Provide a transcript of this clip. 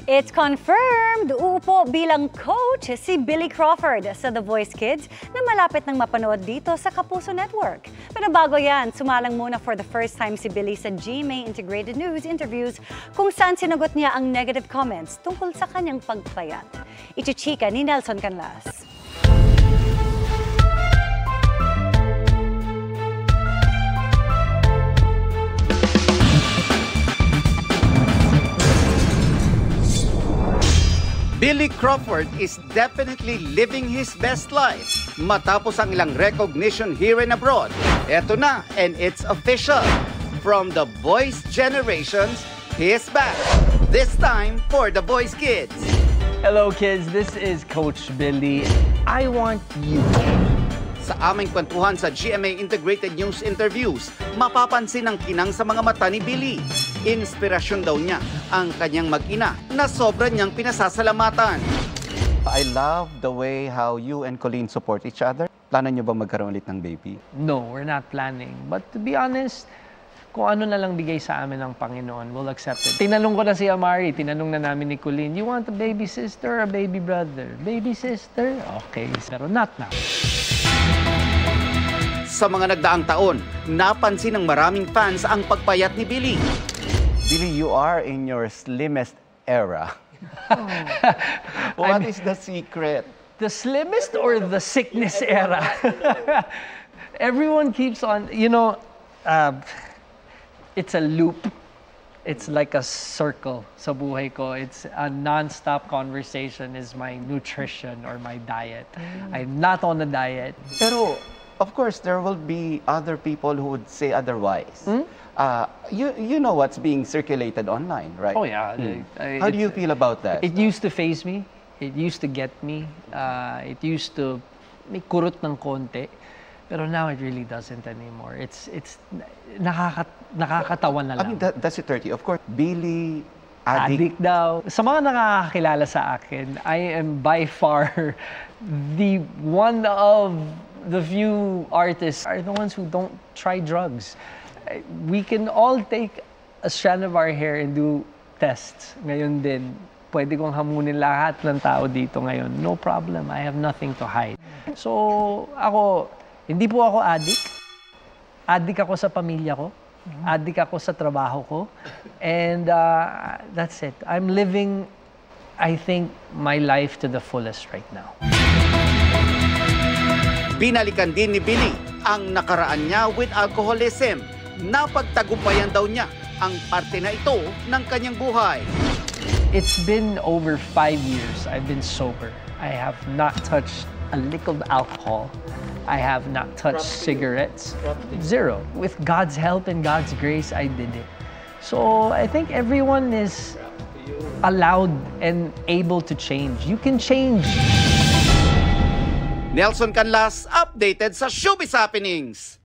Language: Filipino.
It's confirmed! Uupo bilang coach si Billy Crawford sa The Voice Kids na malapit nang mapanood dito sa Kapuso Network. Pero bago yan, sumalang muna for the first time si Billy sa GMA Integrated News interviews kung saan sinagot niya ang negative comments tungkol sa kanyang pagpayat. Ichichika ni Nelson Canlas. Billy Crawford is definitely living his best life matapos ang ilang recognition here and abroad. Eto na, and it's official. From the Voice generations, he is back. This time for The Voice Kids. Hello kids, this is Coach Billy. I want you. Sa aming kwentuhan sa GMA Integrated News interviews, mapapansin ang kinang sa mga mata ni Billy. Inspirasyon daw niya ang kanyang mag-ina na sobra niyang pinasasalamatan. I love the way how you and Colleen support each other. Plano niyo ba magkaroon ulit ng baby? No, we're not planning. But to be honest, kung ano na lang bigay sa amin ng Panginoon, we'll accept it. Tinanong ko na si Amari, tinanong na namin ni Colleen, you want a baby sister or a baby brother? Baby sister? Okay, pero not now. Sa mga nagdaang taon, napansin ng maraming fans ang pagpayat ni Billy. Billy, you are in your slimmest era. What is the secret? The slimmest or the sickness era? Everyone keeps on, it's a loop. It's like a circle sa buhay ko. It's a non-stop conversation is my nutrition or my diet. I'm not on a diet. Pero, of course, there will be other people who would say otherwise. You know what's being circulated online, right? Oh, yeah. How do you feel about that? It used to faze me. It used to get me. It used to may kurot ng konti. Pero now it really doesn't anymore. It's nakakatawa na lang. I mean, that's it, 30. Of course, Billy, addict daw. Sa mga nakakakilala sa akin, I am by far the one of the few artists are the ones who don't try drugs. We can all take a strand of our hair and do tests. Ngayon din, pwede kong hamunin lahat ng tao dito ngayon. No problem. I have nothing to hide. So, hindi po ako addict. Addict ako sa pamilya ko. Addict ako sa trabaho ko. And that's it. I'm living, I think, my life to the fullest right now. Binalikan din ni Billy ang nakaraan niya with alcoholism. Napagtagumpayan daw niya ang parte na ito ng kanyang buhay. It's been over 5 years I've been sober. I have not touched a lick of alcohol. I have not touched cigarettes. Zero. With God's help and God's grace, I did it. So I think everyone is allowed and able to change. You can change. Nelson Canlas, updated sa Showbiz Happenings.